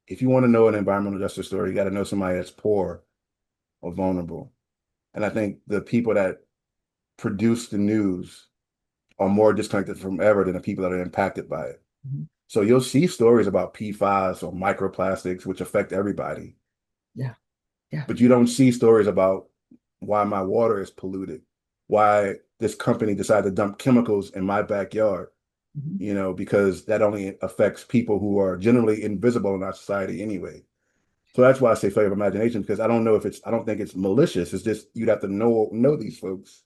if you want to know an environmental justice story, you got to know somebody that's poor or vulnerable. And I think the people that produce the news are more disconnected from ever than the people that are impacted by it. Mhm. So you'll see stories about PFAS or microplastics, which affect everybody, Yeah. Yeah. but you don't see stories about why my water is polluted, why this company decided to dump chemicals in my backyard, Mhm. because that only affects people who are generally invisible in our society anyway. So that's why I say flavor of imagination, because I don't think it's malicious. It's just you'd have to know these folks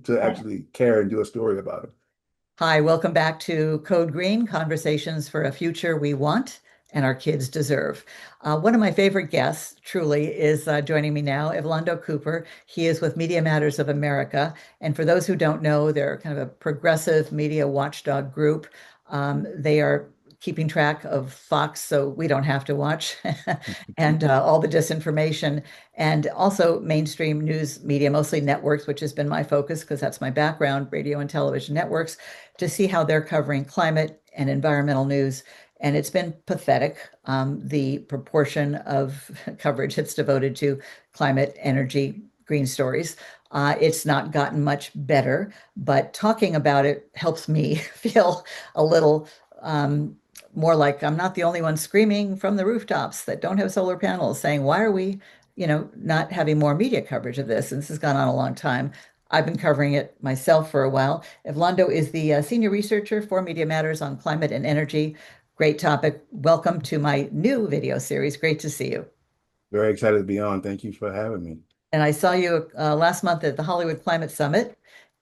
to actually care and do a story about them. Hi, welcome back to Code Green, Conversations for a Future We Want and Our Kids Deserve. One of my favorite guests, truly, is joining me now, Evlondo Cooper. He is with Media Matters of America. And for those who don't know, they're kind of a progressive media watchdog group. They are keeping track of Fox so we don't have to watch, and all the disinformation, and also mainstream news media, mostly networks, which has been my focus because that's my background, radio and television networks, to see how they're covering climate and environmental news. And it's been pathetic, the proportion of coverage that's devoted to climate, energy, green stories. It's not gotten much better, but talking about it helps me feel a little more like I'm not the only one screaming from the rooftops that don't have solar panels saying, why are we, not having more media coverage of this? And this has gone on a long time. I've been covering it myself for a while. Evlondo is the senior researcher for Media Matters on climate and energy. Great topic. Welcome to my new video series. Great to see you. Very excited to be on. Thank you for having me. And I saw you last month at the Hollywood Climate Summit.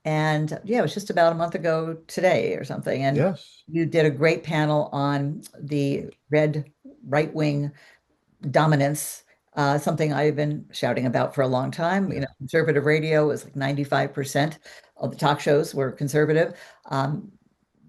And yeah, it was just about a month ago today or something. And Yes. you did a great panel on the red right wing dominance, something I've been shouting about for a long time. Yeah. Conservative radio was like 95% of the talk shows were conservative.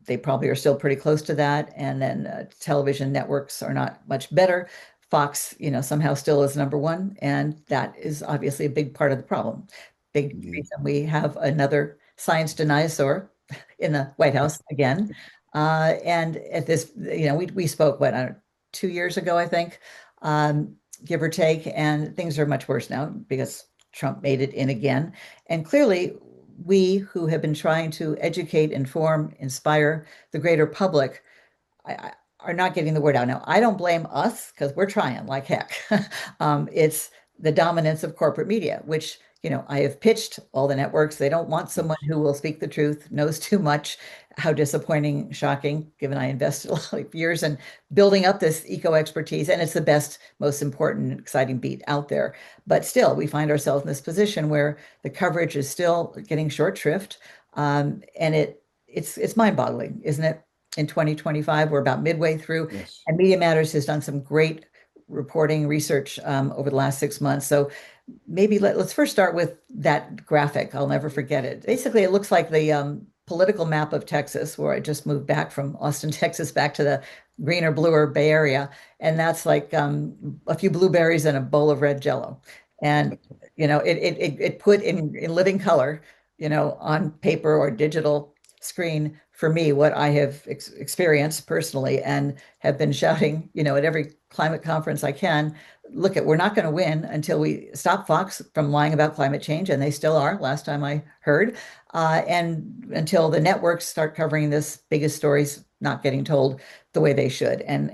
They probably are still pretty close to that. And then television networks are not much better. Fox, somehow still is number one. And that is obviously a big part of the problem. Big Indeed. reason we have another science dinosaur in the White House again. And at this, we spoke, what, 2 years ago, I think, give or take. And things are much worse now because Trump made it in again. And clearly, we who have been trying to educate, inform, inspire the greater public are not getting the word out. Now, I don't blame us because we're trying like heck. It's the dominance of corporate media, which, I have pitched all the networks. They don't want someone Yes. who will speak the truth, knows too much. How disappointing, shocking, given I invested a lot of years in building up this eco expertise. And it's the best, most important, exciting beat out there. But still, we find ourselves in this position where the coverage is still getting short shrift. And it's mind-boggling, isn't it? In 2025. We're about midway through, Yes. and Media Matters has done some great reporting research over the last 6 months. So maybe let's first start with that graphic. I'll never forget it. Basically, it looks like the political map of Texas, where I just moved back from Austin, Texas, back to the greener, bluer Bay Area, and that's like a few blueberries and a bowl of red Jello, and it put in living color, on paper or digital screen for me what I have experienced personally and have been shouting, at every climate conference I can. Look, we're not going to win until we stop Fox from lying about climate change, and they still are, last time I heard, and until the networks start covering this biggest stories not getting told the way they should. And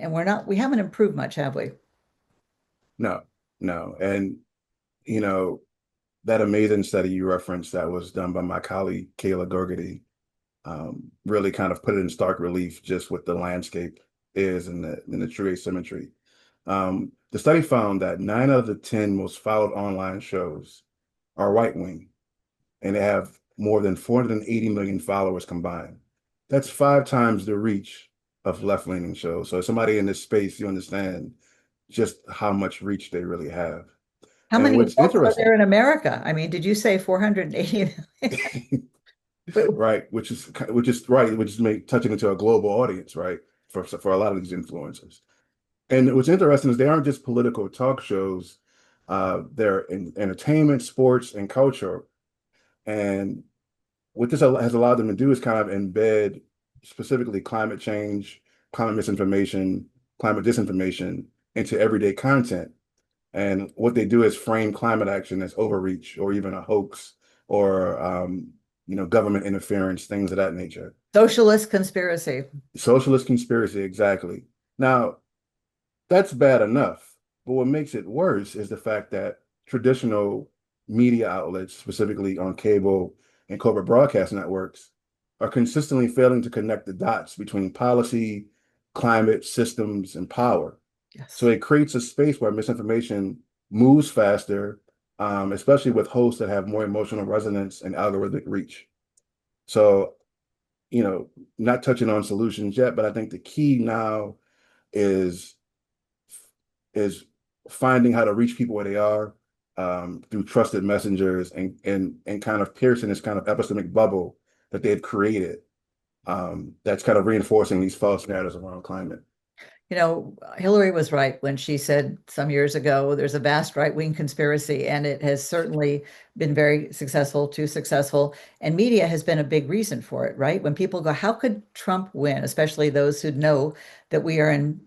we haven't improved much, have we? No, no. And, you know, that amazing study you referenced that was done by my colleague, Kayla Gorgity, really kind of put it in stark relief just what the landscape is in the true asymmetry. The study found that 9 out of the 10 most followed online shows are right wing, and they have more than 480 million followers combined. That's 5 times the reach of left leaning shows. So, somebody in this space, you understand just how much reach they really have. How And many what's adults are interesting, there in America? I mean, did you say 480? right, which is touching into a global audience, right, for a lot of these influencers. And what's interesting is they aren't just political talk shows. They're in entertainment, sports, and culture. And what this has allowed them to do is kind of embed specifically climate change, climate misinformation, climate disinformation into everyday content. And what they do is frame climate action as overreach or even a hoax or government interference, things of that nature. Socialist conspiracy. Socialist conspiracy, exactly. Now, that's bad enough. But what makes it worse is the fact that traditional media outlets, specifically on cable and corporate broadcast networks, are consistently failing to connect the dots between policy, climate, systems, and power. So Yes. it creates a space where misinformation moves faster, especially with hosts that have more emotional resonance and algorithmic reach. So, not touching on solutions yet, but I think the key now is is finding how to reach people where they are through trusted messengers and kind of piercing this kind of epistemic bubble that they've created that's kind of reinforcing these false narratives around climate. Hillary was right when she said some years ago there's a vast right-wing conspiracy, and it has certainly been very successful, too successful. And media has been a big reason for it, right? When people go, how could Trump win? Especially those who know that we are in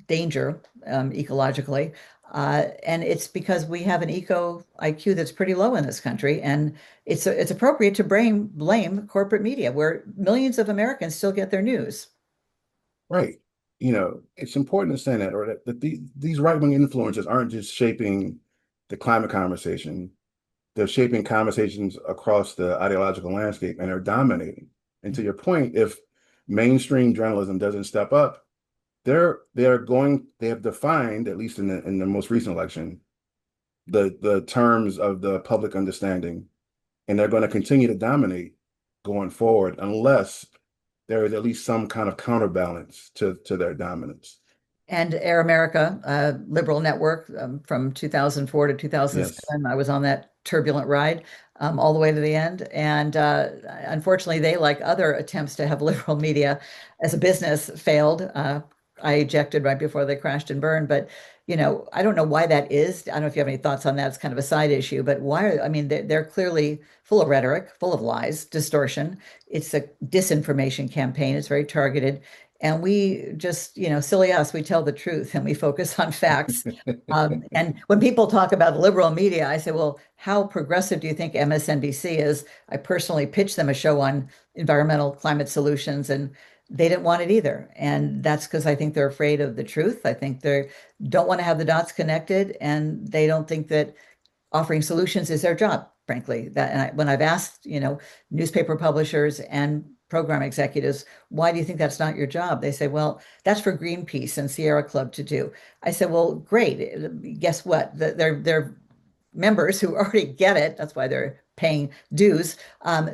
danger ecologically. And it's because we have an eco IQ that's pretty low in this country. And it's appropriate to blame corporate media, where millions of Americans still get their news. Right. It's important to say that, or that these right-wing influencers aren't just shaping the climate conversation, they're shaping conversations across the ideological landscape and they're dominating. And to your point, if mainstream journalism doesn't step up, they have defined, at least in the most recent election, the terms of the public understanding, and they're going to continue to dominate going forward unless there is at least some kind of counterbalance to their dominance. And Air America, liberal network from 2004 to Yes. 2007. I was on that turbulent ride all the way to the end. And unfortunately, they, like other attempts to have liberal media as a business, failed. I ejected right before they crashed and burned. But, I don't know why that is. I don't know if you have any thoughts on that. It's kind of a side issue. But I mean, they're clearly full of rhetoric, full of lies, distortion. It's a disinformation campaign. It's very targeted. And we just, silly us, we tell the truth and we focus on facts. And when people talk about liberal media, I say, well, how progressive do you think MSNBC is? I personally pitched them a show on environmental climate solutions, and they didn't want it either. And that's because I think they're afraid of the truth. I think they don't want to have the dots connected, and they don't think that offering solutions is their job, frankly. When I've asked, newspaper publishers and program executives, why do you think that's not your job? They say, well, that's for Greenpeace and Sierra Club to do. I said, well, great. Guess what? They're members who already get it. That's why they're paying dues.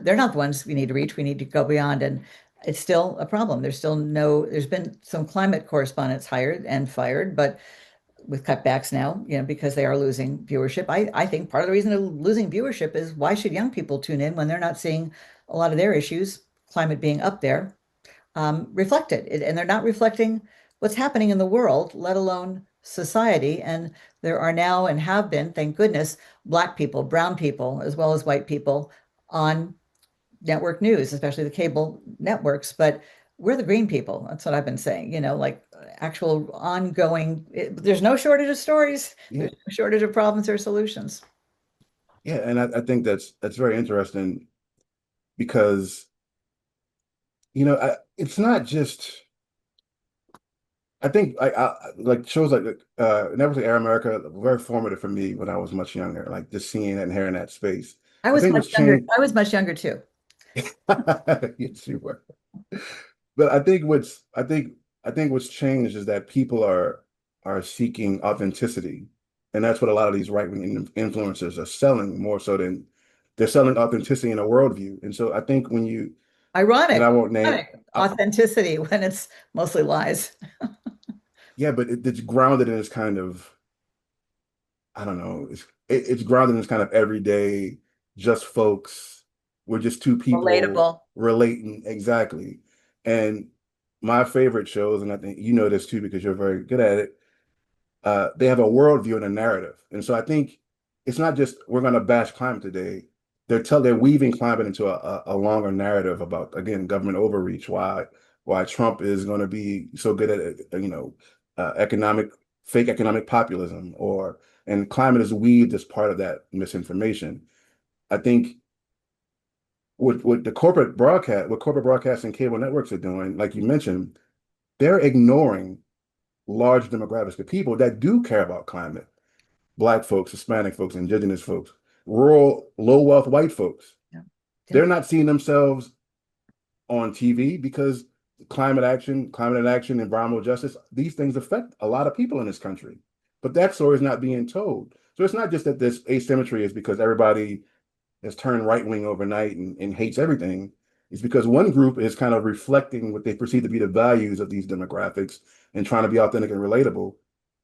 They're not the ones we need to reach. We need to go beyond. And it's still a problem. There's been some climate correspondents hired and fired, but with cutbacks now, because they are losing viewership. I think part of the reason they're losing viewership is, why should young people tune in when they're not seeing a lot of their issues, climate being up there, reflected? And they're not reflecting what's happening in the world, let alone society. And there are now, and have been, thank goodness, Black people, brown people, as well as white people on network news, especially the cable networks. But we're the green people. That's what I've been saying, like actual ongoing, there's no shortage of stories, Yeah. there's no shortage of problems or solutions. Yeah. And I think that's very interesting because, it's not just, I think like shows like Never Air America were very formative for me when I was much younger, like just seeing that and hearing that space. I I was think much what's younger. changed, I was much younger too. yes, you were. But I think what's changed is that people are seeking authenticity, and that's what a lot of these right-wing influencers are selling more so than they're selling authenticity in a worldview. And so I think and I Ironic, won't name, ironic authenticity when it's mostly lies. yeah, but it's grounded in this kind of, I don't know, it's grounded in this kind of everyday, just folks. We're just two people Relatable. relating exactly. And my favorite shows, and I think you know this too because you're very good at it, they have a worldview and a narrative. And so I think it's not just we're going to bash climate today. They're weaving climate into a longer narrative about, again, government overreach, why Trump is going to be so good at it, economic fake economic populism, or and climate is weaved as part of that misinformation. I think what the what corporate broadcast and cable networks are doing, like you mentioned, they're ignoring large demographics of people that do care about climate. Black folks, Hispanic folks, indigenous folks, rural, low wealth white folks. Yeah. They're Yep. not seeing themselves on TV because climate action, environmental justice, these things affect a lot of people in this country. But that story is not being told. So it's not just that this asymmetry is because everybody has turned right wing overnight and hates everything. It's because one group is kind of reflecting what they perceive to be the values of these demographics and trying to be authentic and relatable.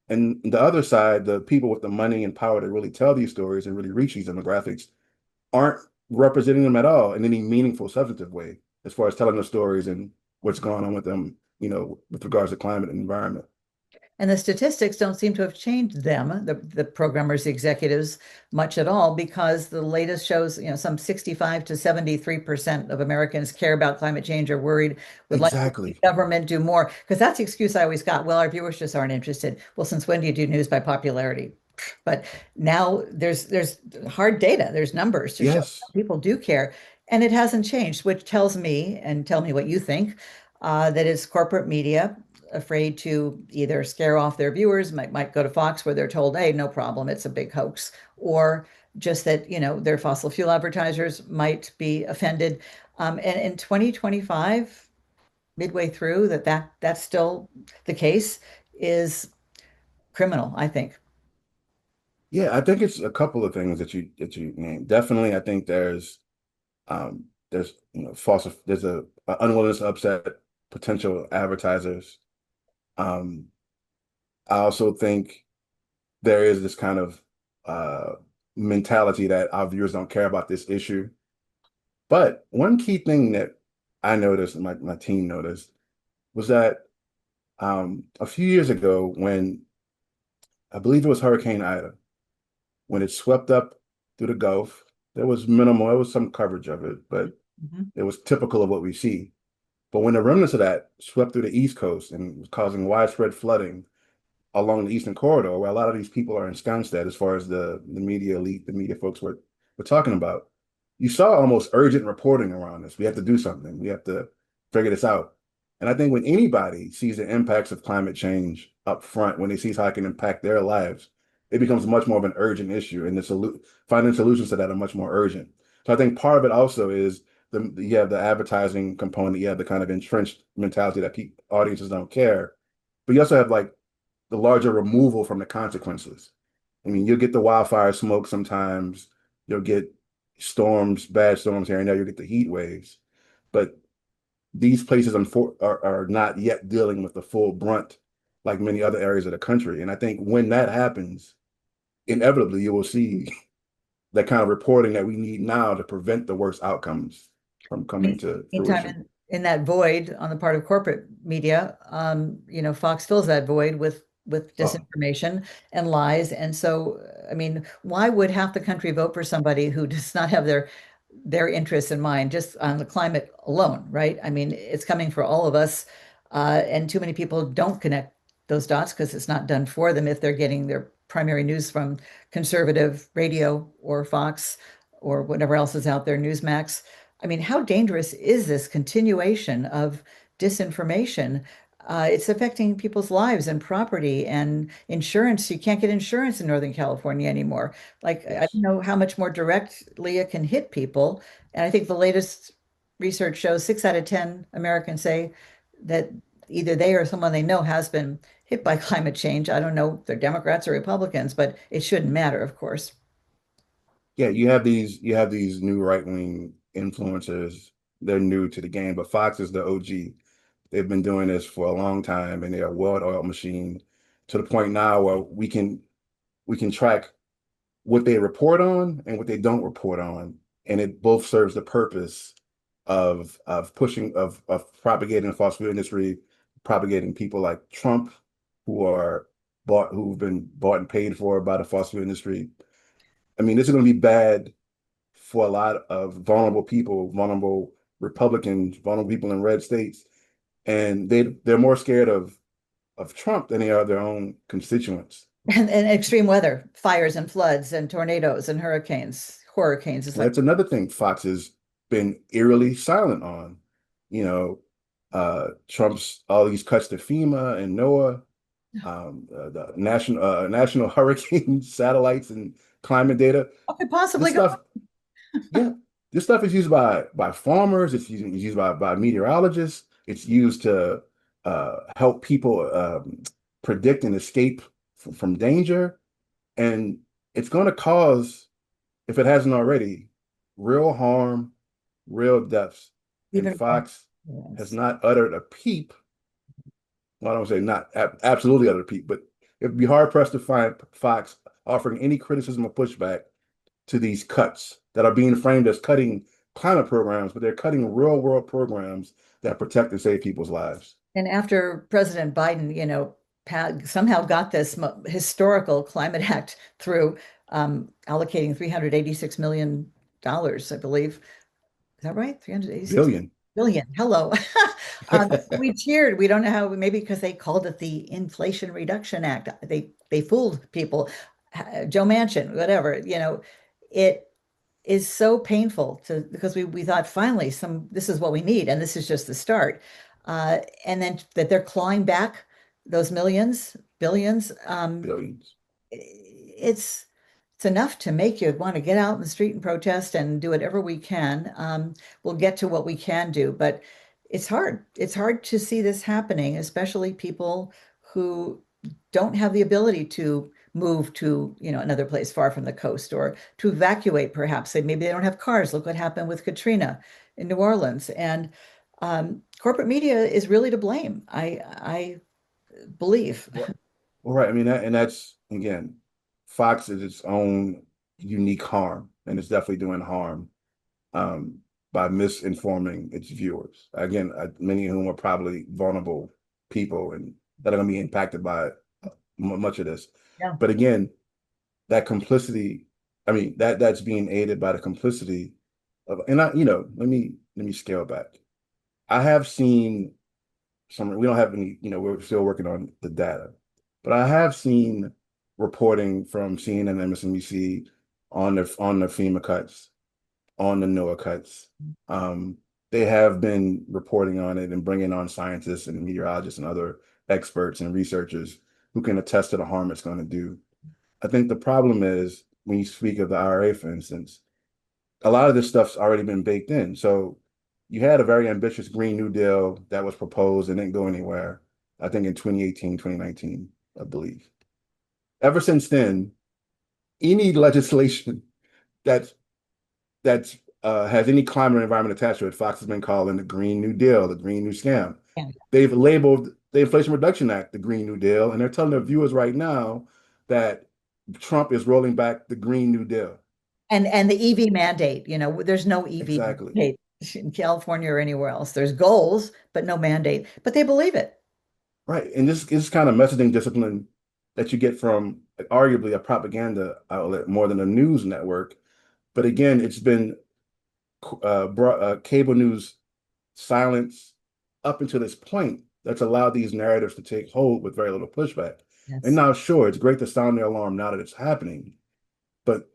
And the other side, the people with the money and power to really tell these stories and really reach these demographics aren't representing them at all in any meaningful, substantive way, as far as telling the stories and what's going on with them, with regards to climate and environment. And the statistics don't seem to have changed them, the programmers, the executives, much at all, because the latest shows, some 65 to 73% of Americans care about climate change, are worried, would like to see Exactly. government do more. Because that's the excuse I always got. Well, our viewers just aren't interested. Well, since when do you do news by popularity? But now there's hard data, there's numbers to show Yes. people do care, and it hasn't changed, which tells me, and tell me what you think, that it's corporate media afraid to either scare off their viewers, might go to Fox where they're told, hey, no problem, it's a big hoax, or just that, their fossil fuel advertisers might be offended. And in 2025, midway through, that's still the case is criminal, I think. Yeah, I think it's a couple of things that you named. Definitely, I think there's false there's a unwillingness to upset potential advertisers. Um, I also think there is this kind of mentality that our viewers don't care about this issue. But one key thing that I noticed and my team noticed was that a few years ago, when I believe it was Hurricane Ida, when it swept up through the Gulf, there was minimal, there was some coverage of it, but Mhm. it was typical of what we see. But when the remnants of that swept through the East Coast and was causing widespread flooding along the Eastern Corridor, where a lot of these people are ensconced at, as far as the media elite, the media folks were talking about, you saw almost urgent reporting around this. We have to do something. We have to figure this out. And I think when anybody sees the impacts of climate change up front, when they see how it can impact their lives, it becomes much more of an urgent issue, and finding solutions to that are much more urgent. So I think part of it also is you have the advertising component, you have the kind of entrenched mentality that audiences don't care, but you also have like the larger removal from the consequences. I mean, you'll get the wildfire smoke sometimes, you'll get storms, bad storms here and there, you'll get the heat waves. But these places are not yet dealing with the full brunt like many other areas of the country. And I think when that happens, inevitably you will see that kind of reporting that we need now to prevent the worst outcomes from coming to Meantime, fruition. in that void on the part of corporate media, Fox fills that void with Oh, disinformation and lies. And so, I mean, why would half the country vote for somebody who does not have their interests in mind, just on the climate alone, right? I mean, it's coming for all of us, and too many people don't connect those dots because it's not done for them if they're getting their primary news from conservative radio or Fox or whatever else is out there, Newsmax. I mean, how dangerous is this continuation of disinformation? It's affecting people's lives and property and insurance. You can't get insurance in Northern California anymore. Like, I don't yes. know how much more directly it can hit people. And I think the latest research shows 6 out of 10 Americans say that either they or someone they know has been hit by climate change. I don't know if they're Democrats or Republicans, but it shouldn't matter, of course. Yeah, you have these new right-wing influencers. They're new to the game, but Fox is the OG. They've been doing this for a long time, and they're a well-oiled machine to the point now where we can track what they report on and what they don't report on, and it both serves the purpose of propagating the fossil fuel industry, propagating people like Trump, who've been bought and paid for by the fossil fuel industry. I mean, this is going to be bad for a lot of vulnerable people, vulnerable Republicans, vulnerable people in red states, and they're more scared of of Trump than they are their own constituents. And extreme weather, fires and floods and tornadoes and hurricanes. It's And like, that's another thing Fox has been eerily silent on. You know, Trump's all these cuts to FEMA and NOAA, the national hurricane satellites and climate data. what could This possibly go stuff, yeah, this stuff is used by farmers. It's used by meteorologists. It's used to help people predict and escape from danger, and it's going to cause, if it hasn't already, real harm, real deaths. And even more? Fox has Yes. not uttered a peep. Well, I don't say not absolutely uttered a peep, but it'd be hard pressed to find Fox offering any criticism or pushback to these cuts that are being framed as cutting climate programs, but they're cutting real world programs that protect and save people's lives. And after President Biden, somehow got this historical climate act through, allocating $386 million, I believe. Is that right? 386 Billion. billion. Hello. We cheered. We don't know how, maybe because they called it the Inflation Reduction Act. They fooled people. Joe Manchin, whatever, it is so painful to because we thought finally this is what we need, and this is just the start. And then that they're clawing back those millions, billions. Billions. It's it's enough to make you want to get out in the street and protest and do whatever we can. We'll get to what we can do, but it's hard. It's hard to see this happening, especially people who don't have the ability to move to, another place far from the coast or to evacuate, perhaps. Maybe they don't have cars. Look what happened with Katrina in New Orleans. And corporate media is really to blame, I believe. Well, right. I mean, and that's again, Fox is its own unique harm, and it's definitely doing harm um, by misinforming its viewers. Again, many of whom are probably vulnerable people and that are going to be impacted by much of this. Yeah. But again, that complicity, I mean, that's being aided by the complicity of, and let me scale back. I have seen we don't have any, we're still working on the data, but I have seen reporting from CNN and MSNBC on the FEMA cuts, on the NOAA cuts. Um, they have been reporting on it and bringing on scientists and meteorologists and other experts and researchers who can attest to the harm it's going to do. I think the problem is when you speak of the IRA, for instance, a lot of this stuff's already been baked in. So you had a very ambitious Green New Deal that was proposed and didn't go anywhere, I think in 2018, 2019, I believe. Ever since then, any legislation that's that's has any climate or environment attached to it, Fox has been calling the Green New Deal, the Green New Scam. Yeah. They've labeled the Inflation Reduction Act the Green New Deal, and they're telling their viewers right now that Trump is rolling back the Green New Deal. And the EV mandate, there's no EV Exactly. mandate in California or anywhere else. There's goals, but no mandate. But they believe it. Right. And this is kind of messaging discipline that you get from arguably a propaganda outlet more than a news network. But again, it's been cable news silence up until this point that's allowed these narratives to take hold with very little pushback. And Yes. now, sure, it's great to sound the alarm now that it's happening, but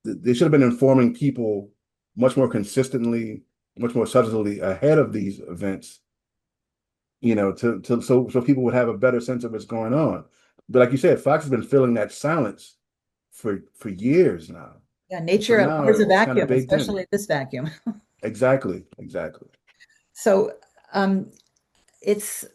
they should have been informing people much more consistently, much more substantively ahead of these events, so people would have a better sense of what's going on. But like you said, Fox has been filling that silence for years now. Yeah, And so nature now abhors a it's kind of vacuum, baked in. especially this vacuum. Exactly, exactly. So it's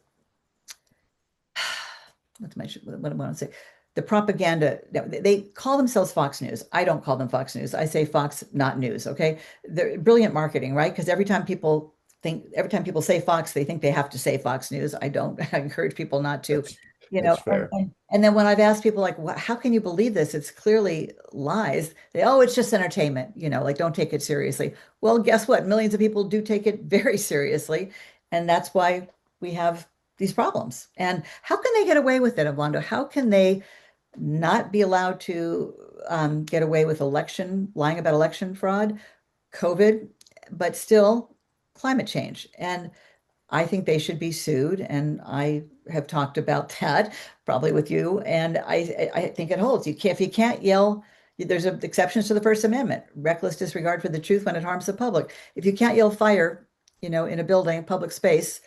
what do I want to say? The propaganda, they call themselves Fox News. I don't call them Fox News. I say Fox, not news. Okay. They're brilliant marketing, right? Because every time people say Fox, they think they have to say Fox News. I don't. I encourage people not to, That's fair. and then when I've asked people like, how can you believe this? It's clearly lies. Oh, it's just entertainment, like don't take it seriously. Well, guess what? Millions of people do take it very seriously. And that's why we have these problems. And how can they get away with it, Evlondo? How can they not be allowed to get away with lying about election fraud, COVID, but still climate change? And I think they should be sued. And I have talked about that, probably with you, and I think it holds. You can't if you can't yell. There's exceptions to the First Amendment. Reckless disregard for the truth when it harms the public. If you can't yell fire, in a building, public space,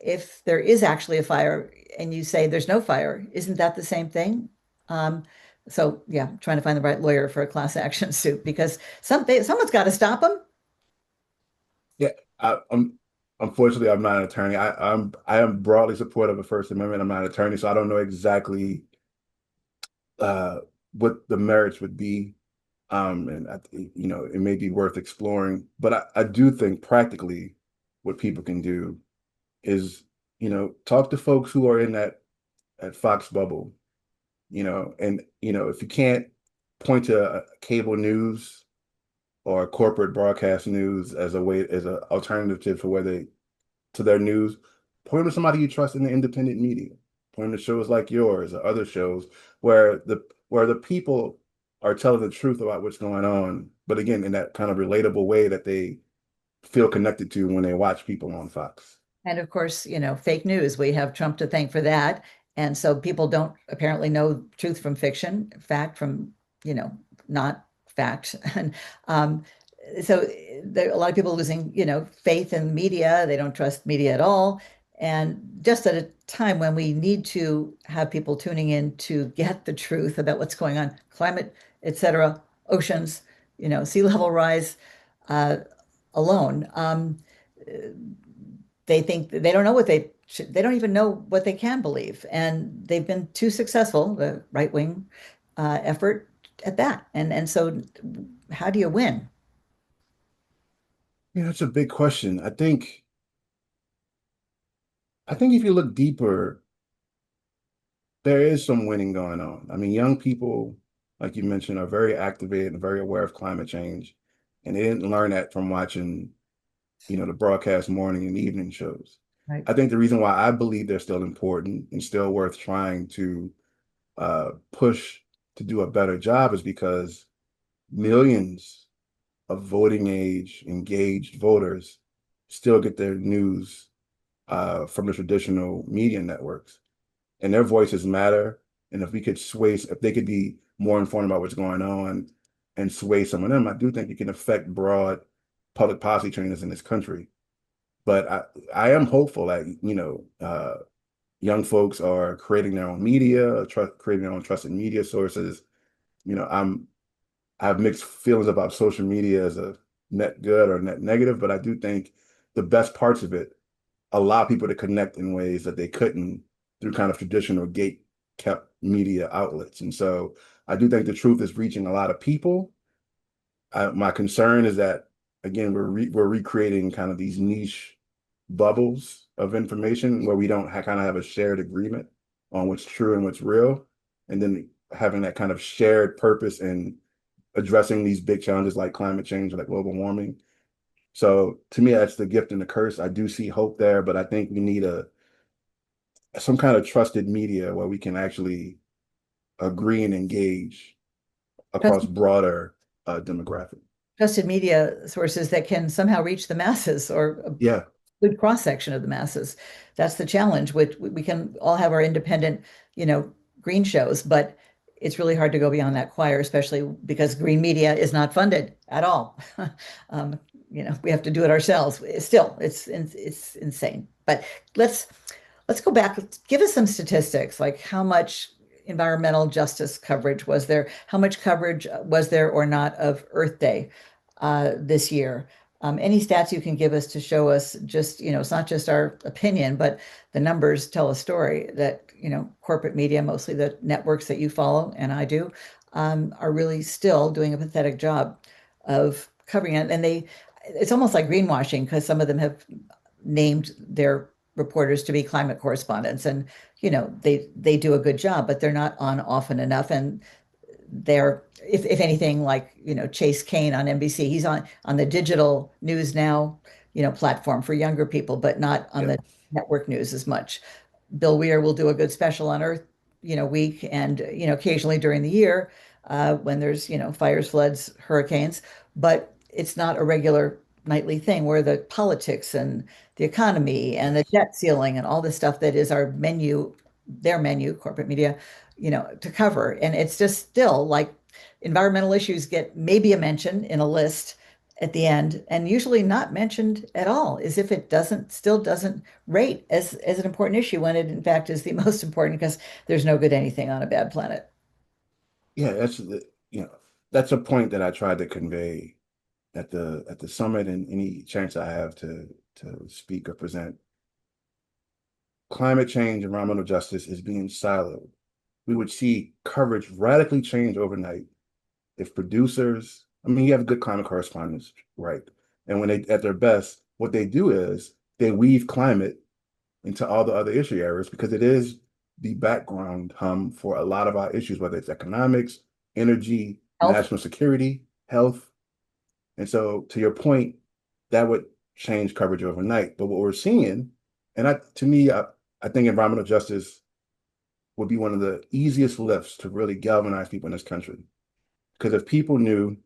if there is actually a fire and you say there's no fire, isn't that the same thing? Um, so yeah, trying to find the right lawyer for a class action suit because someone's got to stop them. Yeah, I'm unfortunately I'm not an attorney. I am broadly supportive of the First Amendment. I'm not an attorney, so I don't know exactly uh what the merits would be. And it may be worth exploring, but I do think practically what people can do is, talk to folks who are in that at Fox bubble, and if you can't point to cable news or corporate broadcast news as a way as an alternative for where they to their news, point them to somebody you trust in the independent media. Point them to shows like yours or other shows where the people are telling the truth about what's going on, but again, in that kind of relatable way that they feel connected to when they watch people on Fox. And of course, fake news. We have Trump to thank for that. And so people don't apparently know truth from fiction, fact from, you know, not fact. And um, so there are a lot of people losing, faith in media. They don't trust media at all. And just at a time when we need to have people tuning in to get the truth about what's going on, climate, et cetera, oceans, sea level rise uh, alone. They think they don't know what they don't even know what they can believe, and they've been too successful, the right wing effort at that. And so, how do you win? Yeah, that's a big question. I think if you look deeper, there is some winning going on. I mean, young people, like you mentioned, are very activated and very aware of climate change. And they didn't learn that from watching, the broadcast morning and evening shows. Right. I think the reason why I believe they're still important and still worth trying to push to do a better job is because millions of voting age engaged voters still get their news from the traditional media networks, and their voices matter. And if they could be more informed about what's going on and sway some of them, I do think it can affect broad public policy changes in this country. But I am hopeful that, young folks are creating their own media, creating their own trusted media sources. You know, I'm I have mixed feelings about social media as a net good or net negative, but I do think the best parts of it allow people to connect in ways that they couldn't through kind of traditional gate kept media outlets. And so I do think the truth is reaching a lot of people. My concern is that again we're recreating kind of these niche bubbles of information where we don't kind of have a shared agreement on what's true and what's real, and then having that kind of shared purpose in addressing these big challenges like climate change, like global warming. So to me, that's the gift and the curse. I do see hope there, but I think we need a some kind of trusted media where we can actually agree and engage across broader demographic. Trusted media sources that can somehow reach the masses or a Yeah, good cross section of the masses. That's the challenge. Which we can all have our independent, you know, green shows, but it's really hard to go beyond that choir, especially because green media is not funded at all. um, we have to do it ourselves. Still, it's insane. But let's let's go back. Give us some statistics, like how much environmental justice coverage was there? How much coverage was there or not of Earth Day this year? Any stats you can give us to show us just, it's not just our opinion, but the numbers tell a story that, corporate media, mostly the networks that you follow and I do, are really still doing a pathetic job of covering it. And it's almost like greenwashing because some of them have named their reporters to be climate correspondents, and they do a good job, but they're not on often enough. And they're, if anything, like Chase Kane on NBC, he's on the digital news now platform for younger people, but not on yeah, the network news as much. Bill Weir will do a good special on Earth week, and occasionally during the year when there's fires, floods, hurricanes, but it's not a regular nightly thing where the politics and the economy and the Yes. debt ceiling and all the stuff that is our menu, their menu, corporate media, to cover. And it's just still like environmental issues get maybe a mention in a list at the end and usually not mentioned at all, as if it still doesn't rate as an important issue when it in fact is the most important because there's no good anything on a bad planet. Yeah, you know, that's a point that I tried to convey at the summit and any chance I have to speak or present. Climate change, environmental justice is being siloed. We would see coverage radically change overnight if producers, I mean, you have good climate correspondents, right? And when they at their best, what they do is they weave climate into all the other issue areas because it is the background hum for a lot of our issues, whether it's economics, energy, Health. national security, health. And so, to your point, that would change coverage overnight. But what we're seeing, and to me, I think environmental justice would be one of the easiest lifts to really galvanize people in this country. Because if people knew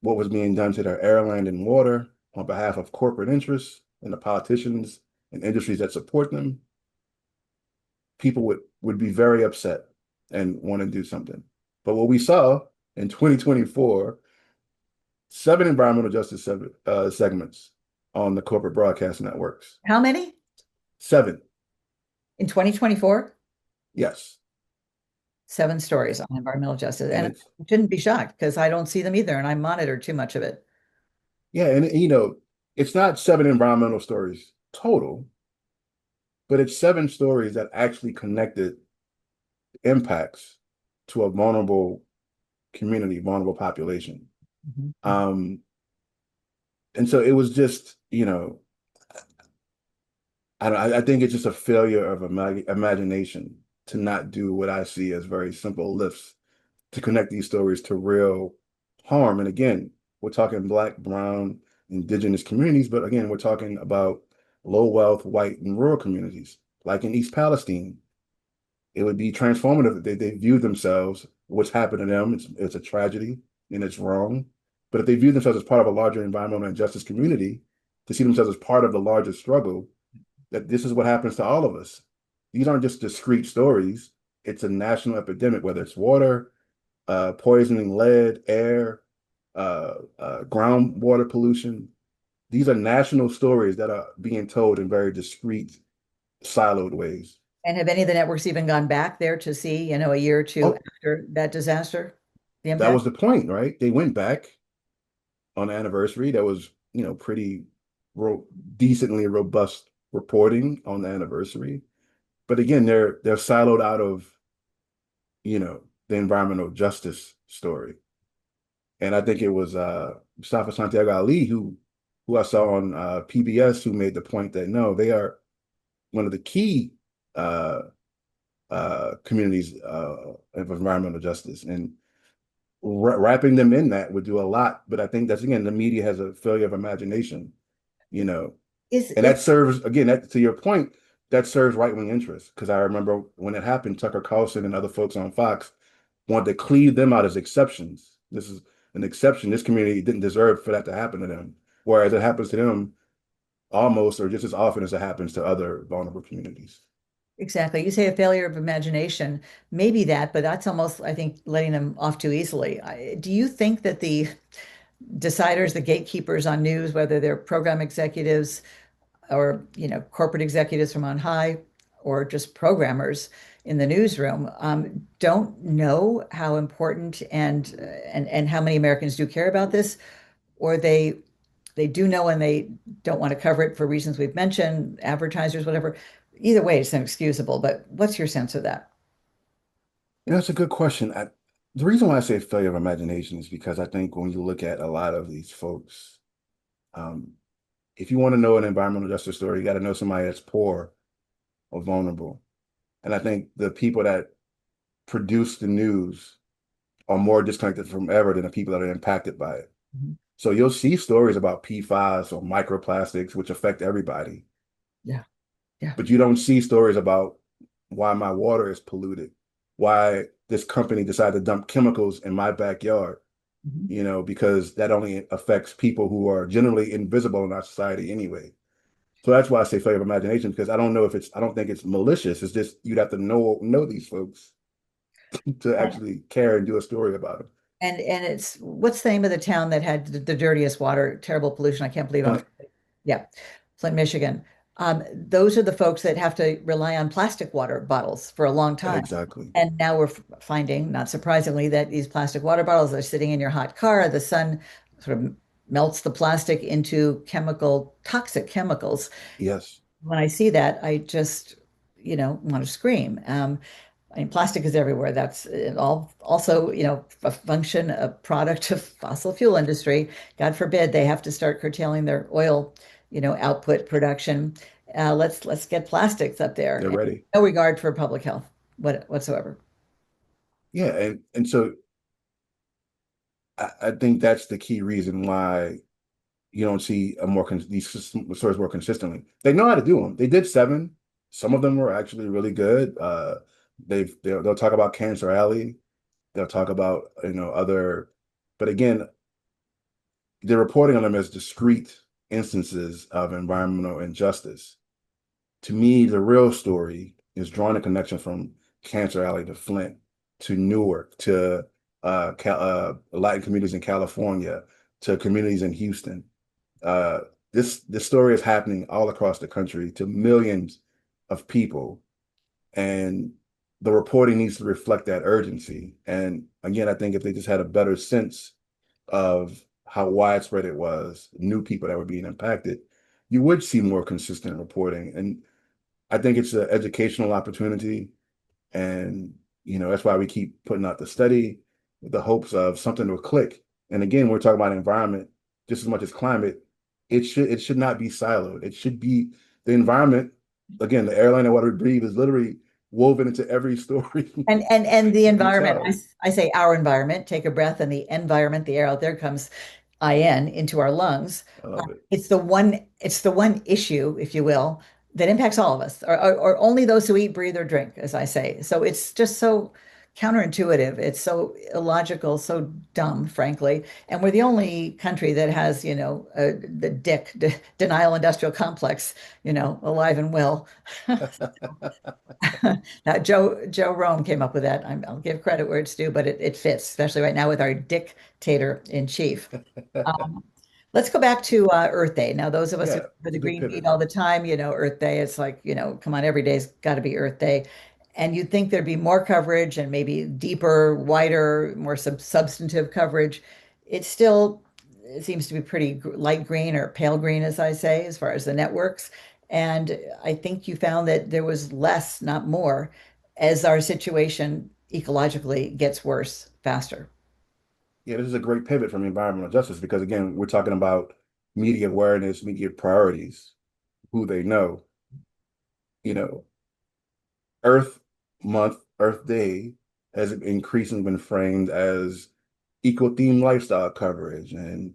what was being done to their air, land, and water on behalf of corporate interests and the politicians and industries that support them, people would be very upset and want to do something. But what we saw in 2024, seven environmental justice segments on the corporate broadcast networks. How many Seven, in 2024? yes. Seven stories on environmental justice. And And it's, I shouldn't be shocked because I don't see them either, and I monitor too much of it. yeah, and it's not seven environmental stories total, but it's seven stories that actually connected impacts to a vulnerable community, vulnerable population. Mhm, mhm. Um, and so it was just, I think it's just a failure of imagination to not do what I see as very simple lifts to connect these stories to real harm. And again, we're talking Black, Brown, Indigenous communities, but again, we're talking about low wealth, white, and rural communities, like in East Palestine. It would be transformative if they view themselves, what's happened to them, it's a tragedy and it's wrong. But if they view themselves as part of a larger environmental and justice community, to see themselves as part of the larger struggle, that this is what happens to all of us. These aren't just discrete stories. It's a national epidemic, whether it's water, poisoning, lead, air, groundwater pollution. These are national stories that are being told in very discrete, siloed ways. And have any of the networks even gone back there to see, a year or two Oh, after that disaster, the that impact? was the point, right? They went back on the anniversary. That was, pretty ro decently robust reporting on the anniversary. But again, they're siloed out of, the environmental justice story. And I think it was Mustafa Santiago Ali who I saw on PBS who made the point that no, they are one of the key uh, communities of environmental justice, and wrapping them in that would do a lot. But I think that's again the media has a failure of imagination, you know, and Is that serves again that to your point that serves right wing interests because I remember when it happened, Tucker Carlson and other folks on Fox wanted to cleave them out as exceptions. This is an exception. This community didn't deserve for that to happen to them, whereas it happens to them almost or just as often as it happens to other vulnerable communities. exactly. You say a failure of imagination, maybe that, but that's almost, I think, letting them off too easily. Do you think that the deciders, the gatekeepers on news, whether they're program executives or corporate executives from on high or just programmers in the newsroom don't know how important and how many Americans do care about this, or they do know and they don't want to cover it for reasons we've mentioned, advertisers, whatever. Either way, it's inexcusable. But what's your sense of that? It's a good question. The reason why I say failure of imagination is because I think when you look at a lot of these folks, um, if you want to know an environmental justice story, you got to know somebody that's poor or vulnerable. And I think the people that produce the news are more disconnected from ever than the people that are impacted by it. Mhm. So you'll see stories about PFAS or microplastics, which affect everybody, Yeah, yeah. but you don't see stories about why my water is polluted, why this company decided to dump chemicals in my backyard. Mhm. because that only affects people who are generally invisible in our society anyway. So that's why I say failure of imagination, because I don't think it's malicious. It's just you'd have to know these folks to And, actually care and do a story about them. and it's what's the name of the town that had the dirtiest water, terrible pollution? I can't believe I'm, Flint, yeah, Flint, Michigan. Those are the folks that have to rely on plastic water bottles for a long time. exactly. And now we're finding, not surprisingly, that these plastic water bottles are sitting in your hot car. The sun sort of melts the plastic into toxic chemicals. Yes, When I see that, I just, want to scream. I mean, plastic is everywhere. That's all also, a function, a product of fossil fuel industry. God forbid they have to start curtailing their oil, output production. Let's get plastics up there, they're and ready. no regard for public health whatsoever. Yeah, and so I think that's the key reason why you don't see these stories more consistently. They know how to do them. They did seven. Some of them were actually really good. They'll talk about Cancer Alley. They'll talk about other, but again, they're reporting on them as discrete instances of environmental injustice. To me, the real story is drawing a connection from Cancer Alley to Flint to Newark to Latin communities in California to communities in Houston. Uh, this story is happening all across the country to millions of people, and the reporting needs to reflect that urgency. And again, I think if they just had a better sense of how widespread it was, new people that were being impacted, you would see more consistent reporting. And I think it's an educational opportunity. And, that's why we keep putting out the study with the hopes of something will click. And again, we're talking about environment just as much as climate. It should not be siloed. It should be the environment. Again, the airline and water we breathe is literally woven into every story And the that we environment, tell. I say our environment, take a breath, and the environment, the air out there comes IN into our lungs. I love it. It's the one issue, if you will, that impacts all of us, or only those who eat, breathe, or drink, as I say. So it's just so counterintuitive. It's so illogical, so dumb, frankly. And we're the only country that has, the denial industrial complex, alive and well. Now, Joe Rome came up with that. I'll give credit where it's due, but it fits, especially right now with our dictator in chief. Um, let's go back to Earth Day. Now, those of us who Yeah, cover it's the a good green meat pivot. all the time, Earth Day, it's like, come on, every day's got to be Earth Day. And you'd think there'd be more coverage and maybe deeper, wider, more substantive coverage. It seems to be pretty light green or pale green, as I say, as far as the networks. And I think you found that there was less, not more, as our situation ecologically gets worse faster. Yeah, this is a great pivot from environmental justice because again, we're talking about media awareness, media priorities, who they know. You know, Earth Month, Earth Day has increasingly been framed as eco-themed lifestyle coverage and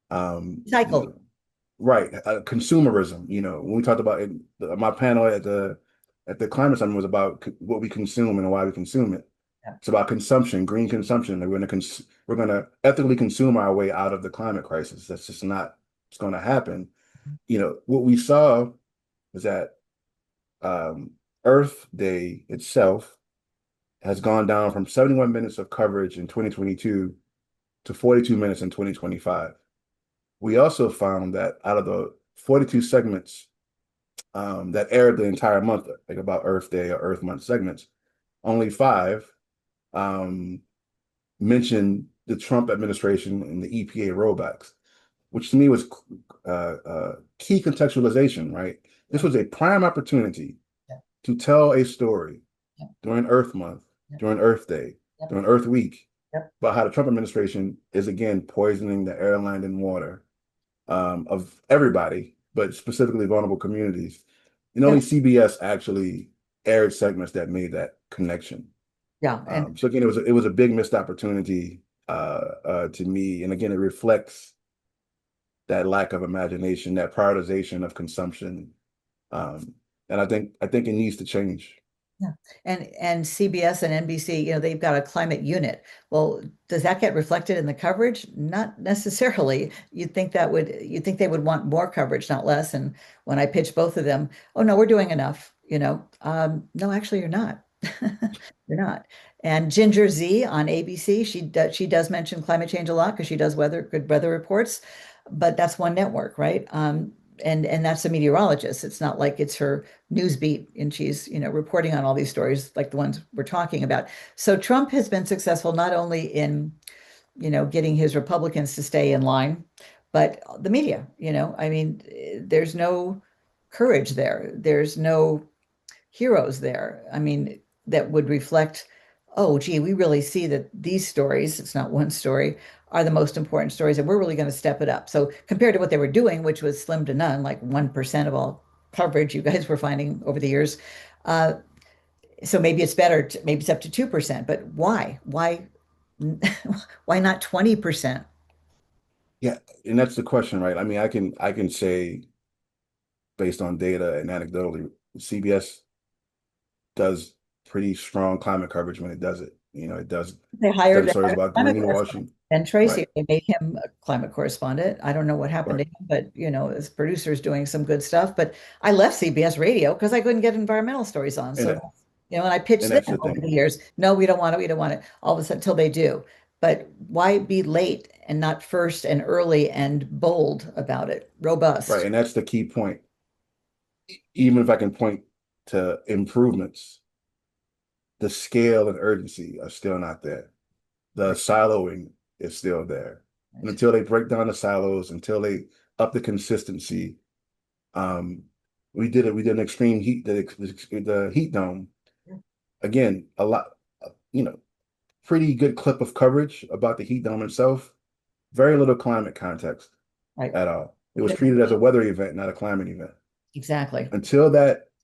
um, you Cycle. know, right, consumerism. When we talked about it, my panel at the climate summit was about what we consume and why we consume it. Yeah. It's about consumption, green consumption. That we're gonna ethically consume our way out of the climate crisis. That's just not what's going to happen. What we saw was that um, Earth Day itself has gone down from 71 minutes of coverage in 2022 to 42 minutes in 2025. We also found that out of the 42 segments that aired the entire month, like about Earth Day or Earth Month segments, only five um, mentioned the Trump administration and the EPA rollbacks, which to me was key contextualization, right? This Yeah. was a prime opportunity Yeah. to tell a story Yeah. during Earth Month, Yeah. during Earth Day, Yep. during Earth Week, Yep. about how the Trump administration is again poisoning the air, land, and water of everybody, but specifically vulnerable communities. And only Yep. CBS actually aired segments that made that connection. Yeah. And So again, it was a big missed opportunity to me, and again, it reflects that lack of imagination, that prioritization of consumption, um, and I think it needs to change. Yeah. And CBS and NBC, they've got a climate unit. Well, does that get reflected in the coverage? Not necessarily. You'd think they would want more coverage, not less. And when I pitch both of them, oh no, we're doing enough, no, actually you're not. You're not. And Ginger Z on ABC, she does mention climate change a lot because she does good weather reports, but that's one network, right? And that's a meteorologist. It's not like it's her news beat and she's, reporting on all these stories like the ones we're talking about. So Trump has been successful not only in, getting his Republicans to stay in line, but the media, I mean, there's no courage there. There's no heroes there. I mean, that would reflect, oh, gee, we really see that these stories, it's not one story, are the most important stories, and we're really going to step it up. So compared to what they were doing, which was slim to none, like 1% of all coverage you guys were finding over the years. Uh, so maybe it's better, maybe it's up to 2%, but why? Why not 20%? Yeah, and that's the question, right? I mean, I can say based on data and anecdotally, CBS does pretty strong climate coverage when it does it. They It's done hired stories a about climate correspondent. greenwashing. Ben Right, Tracy, they made him a climate correspondent. I don't know what happened right. to him, but his producer's doing some good stuff. But I left CBS Radio because I couldn't get environmental stories on. And So, that, and I pitched and them that's the over the thing. years. No, we don't want it. We don't want it. All of a sudden, until they do. But why be late and not first and early and bold about it? Right. Robust. And that's the key point. Even if I can point to improvements, the scale and urgency are still not there. The Right. siloing is still there. And Right. until they break down the silos, until they up the consistency, um, we did an extreme heat, the heat dome. Yeah. Again, a lot, you know, pretty good clip of coverage about the heat dome itself. Very little climate context Right. at all. It was treated as a weather event, not a climate event. Exactly. Until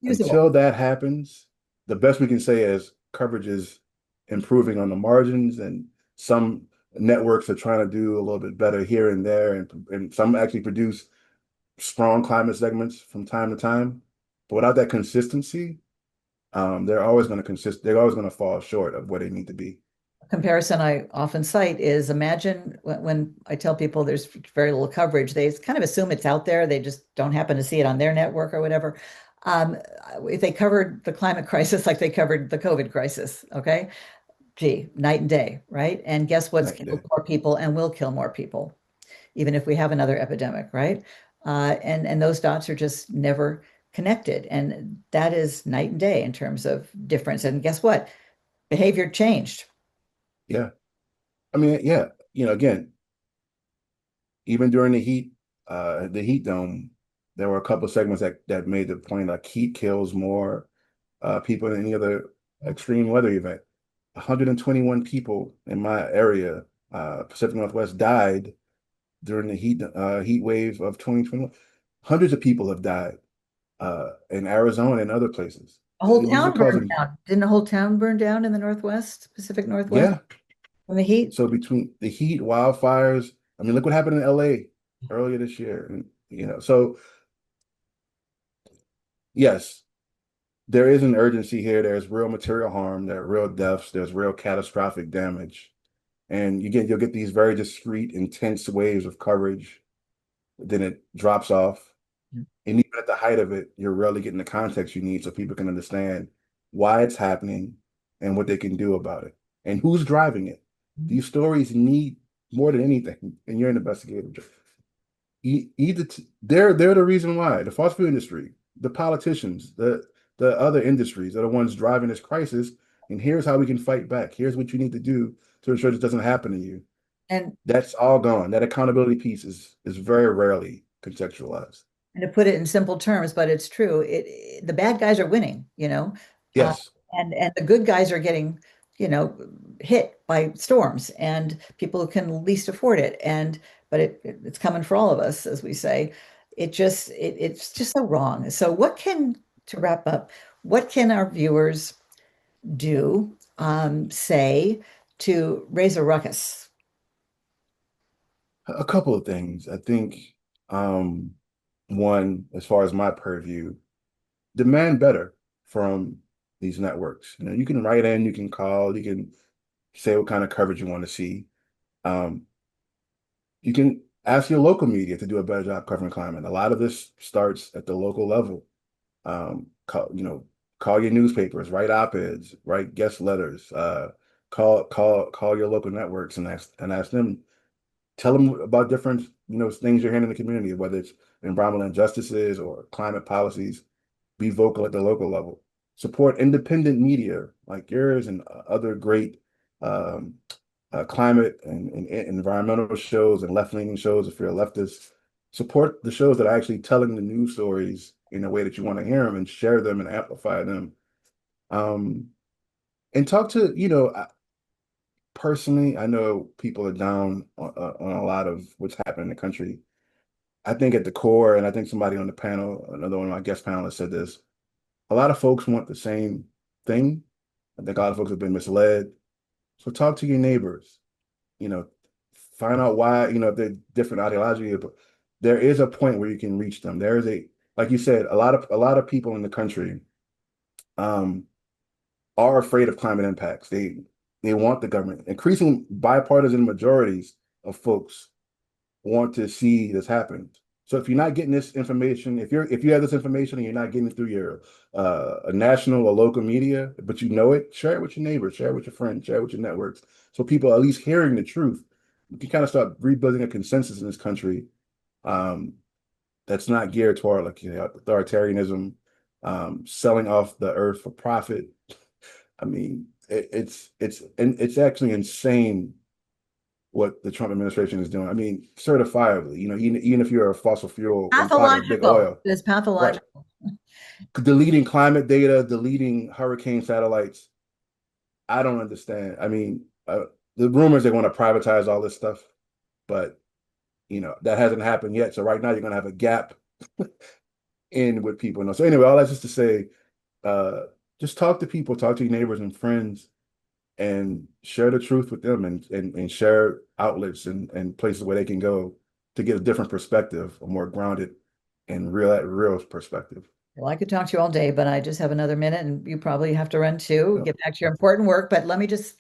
Usable. that happens, the best we can say is coverage is improving on the margins, and some networks are trying to do a little bit better here and there, and some actually produce strong climate segments from time to time. But without that consistency, they're always going to fall short of where they need to be. Comparison I often cite is imagine when I tell people there's very little coverage, they kind of assume it's out there. They just don't happen to see it on their network or whatever. Um, if they covered the climate crisis like they covered the COVID crisis, okay? Gee, night and day, right? And guess what's Night and killed day. more people and will kill more people, even if we have another epidemic, right? And those dots are just never connected. And that is night and day in terms of difference. And guess what? Behavior changed. Yeah. I mean, yeah, again, even during the heat dome, there were a couple of segments that made the point like heat kills more people than any other extreme weather event. 121 people in my area, Pacific Northwest, died during the heat wave of 2021. Hundreds of people have died in Arizona and other places. A whole These are town burned causing, down. Didn't a whole town burn down in the Northwest, Pacific Northwest yeah. from the heat? So between the heat, wildfires, I mean, look what happened in LA earlier this year. And, so yes, there is an urgency here. There's real material harm. There are real deaths. There's real catastrophic damage. And you'll get these very discrete, intense waves of coverage. Then it drops off. And even at the height of it, you're rarely getting the context you need so people can understand why it's happening and what they can do about it and who's driving it. These stories need more than anything, and you're an investigative. They're the reason why the fossil fuel industry, the politicians, the other industries are the ones driving this crisis. And here's how we can fight back. Here's what you need to do to ensure this doesn't happen to you. And That's all gone. That accountability piece is very rarely contextualized. and to put it in simple terms, but it's true. The bad guys are winning, uh, Yes, and the good guys are getting, you know, hit by storms and people who can least afford it. And but it's coming for all of us, as we say. It's just so wrong. So to wrap up, what can our viewers do, say to raise a ruckus? a couple of things. I think um, one, as far as my purview, demand better from these networks. You know, you can write in, you can call, you can say what kind of coverage you want to see. Um, you can ask your local media to do a better job covering climate. A lot of this starts at the local level. Call your newspapers, write op-eds, write guest letters, call your local networks and ask them, tell them about different, things you're hearing in the community, whether it's environmental injustices or climate policies. Be vocal at the local level. Support independent media like yours and other great um, climate and environmental shows and left-leaning shows if you're a leftist. Support the shows that are actually telling the news stories in a way that you want to hear them and share them and amplify them. Um, and talk to, personally, I know people are down on a lot of what's happening in the country. I think at the core, and I think somebody on the panel, another one of my guest panelists said this, a lot of folks want the same thing. I think a lot of folks have been misled. So talk to your neighbors, you know, find out why, if they're different ideology, but there is a point where you can reach them. There is like you said, a lot of people in the country um are afraid of climate impacts. They want the government. Increasing bipartisan majorities of folks want to see this happen. So if you're not getting this information, if you have this information and you're not getting it through your a national or local media, but you know it, share it with your neighbors, share it with your friends, share it with your networks. So people are at least hearing the truth. You can kind of start rebuilding a consensus in this country um, that's not geared toward like authoritarianism, selling off the earth for profit. I mean, it's actually insane what the Trump administration is doing. I mean, certifiably, even if you're a fossil fuel in pocket of big Pathological. oil, It's right? pathological. Deleting climate data, deleting hurricane satellites. I don't understand. I mean, the rumors they want to privatize all this stuff, but that hasn't happened yet. So right now you're going to have a gap in with people. So anyway, all that's just to say, uh, just talk to people, talk to your neighbors and friends, and share the truth with them and share outlets and places where they can go to get a different perspective, a more grounded and real perspective. Well, I could talk to you all day, but I just have another minute and you probably have to run too, So get back to your important work. But let me just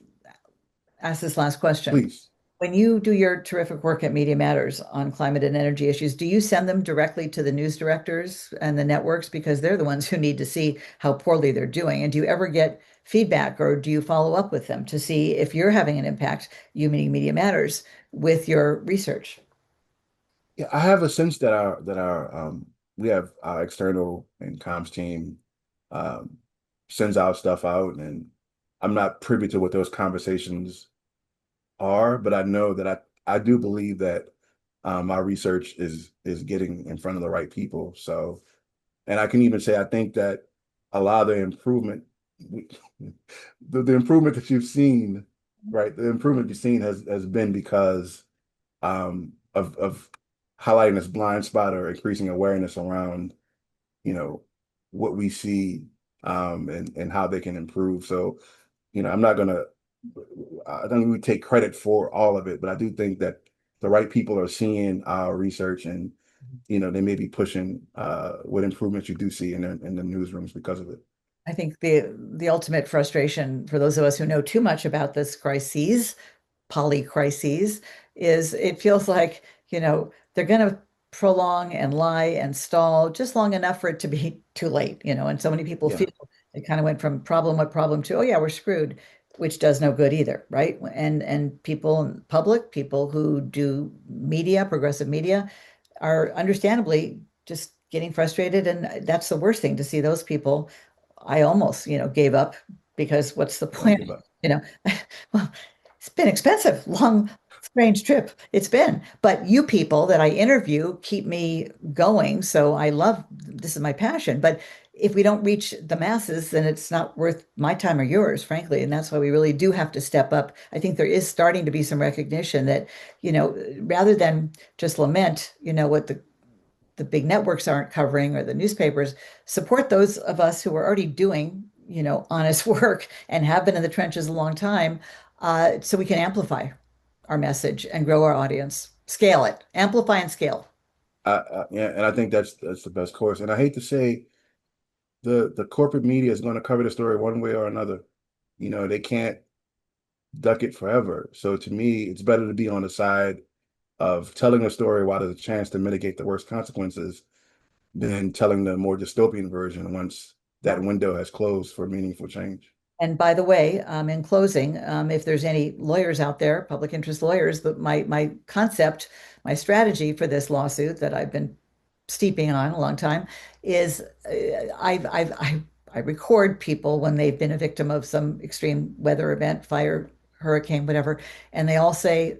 ask this last question. please. When you do your terrific work at Media Matters on climate and energy issues, do you send them directly to the news directors and the networks because they're the ones who need to see how poorly they're doing? And do you ever get feedback or do you follow up with them to see if you're having an impact, you meaning Media Matters, with your research? Yeah, I have a sense that our we have our external and comms team um sends our stuff out, and I'm not privy to what those conversations are, but I know that I do believe that my research is getting in front of the right people. So, and I can even say I think that a lot of the improvement, the improvement that you've seen, right? The improvement you've seen has been because of highlighting this blind spot or increasing awareness around, you know, what we see and how they can improve. So, I'm not gonna I don't really take credit for all of it, but I do think that the right people are seeing our research and they may be pushing what improvements you do see in the newsrooms because of it. I think the ultimate frustration for those of us who know too much about this crises, polycrises, is it feels like, they're going to prolong and lie and stall just long enough for it to be too late, and so many people Yeah, feel it kind of went from problem, what problem to, oh yeah, we're screwed, which does no good either, right? And people in public, people who do media, progressive media, are understandably just getting frustrated. And that's the worst thing to see those people. I almost, gave up because what's the don't point? give up. You know, well, it's been expensive, long, strange trip. It's been, but you people that I interview keep me going. So I love this is my passion. But if we don't reach the masses, then it's not worth my time or yours, frankly. And that's why we really do have to step up. I think there is starting to be some recognition that, rather than just lament, what the big networks aren't covering or the newspapers, support those of us who are already doing, honest work and have been in the trenches a long time, so we can amplify our message and grow our audience, scale it, amplify and scale. Yeah, and I think that's the best course. And I hate to say the corporate media is going to cover the story one way or another. They can't duck it forever. So to me, it's better to be on the side of telling a story while there's a chance to mitigate the worst consequences than telling the more dystopian version once that window has closed for meaningful change. And by the way, in closing, if there's any lawyers out there, public interest lawyers, that my concept, my strategy for this lawsuit that I've been steeping on a long time is I record people when they've been a victim of some extreme weather event, fire, hurricane, whatever, and they all say,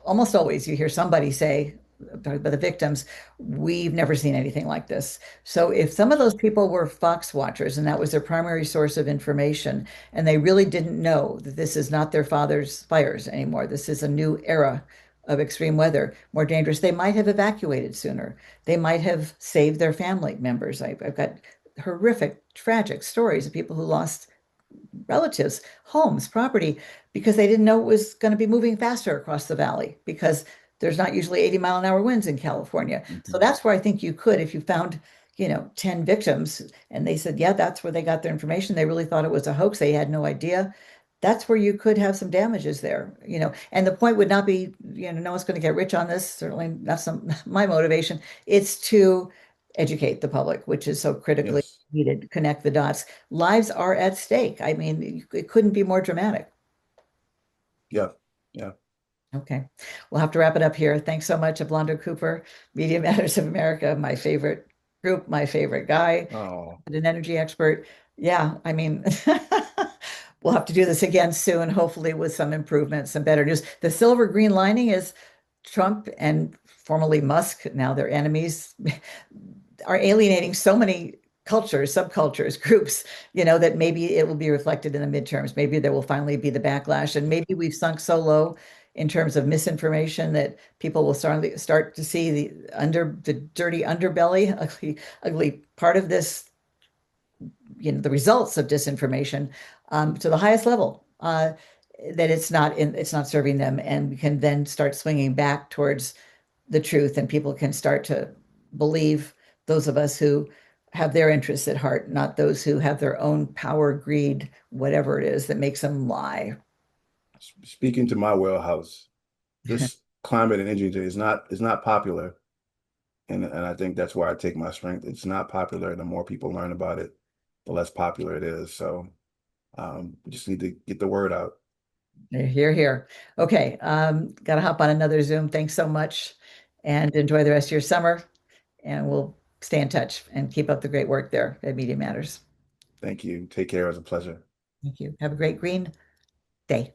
almost always you hear somebody say by the victims, we've never seen anything like this. So if some of those people were fox watchers and that was their primary source of information, and they really didn't know that this is not their father's fires anymore, this is a new era of extreme weather, more dangerous, they might have evacuated sooner. They might have saved their family members. I've got horrific, tragic stories of people who lost relatives, homes, property, because they didn't know it was going to be moving faster across the valley because there's not usually 80-mile-an-hour winds in California. So Mhm. that's where I think you could, if you found, 10 victims and they said, yeah, that's where they got their information. They really thought it was a hoax. They had no idea. That's where you could have some damages there. And the point would not be, no one's going to get rich on this. Certainly that's my motivation. It's to educate the public, which is so critically Yes. needed, connect the dots. Lives are at stake. I mean, it couldn't be more dramatic. Yeah. Yeah. Okay. We'll have to wrap it up here. Thanks so much, Evlondo Cooper, Media Matters of America, my favorite group, my favorite guy, Oh, an energy expert. Yeah, I mean, we'll have to do this again soon, hopefully with some improvements, some better news. The silver green lining is Trump and formerly Musk, now they're enemies, are alienating so many cultures, subcultures, groups, that maybe it will be reflected in the midterms. Maybe there will finally be the backlash, and maybe we've sunk so low in terms of misinformation that people will start to see the dirty underbelly, ugly part of this, the results of disinformation to the highest level. That it's not serving them, and we can then start swinging back towards the truth, and people can start to believe those of us who have their interests at heart, not those who have their own power, greed, whatever it is that makes them lie. speaking to my wheelhouse, this climate and energy is not popular. And I think that's where I take my strength. It's not popular. The more people learn about it, the less popular it is. So we just need to get the word out. Here, here. Okay, gotta hop on another Zoom. Thanks so much, and enjoy the rest of your summer. And we'll stay in touch and keep up the great work there at Media Matters. Thank you. Take care. It was a pleasure. Thank you. Have a great green day.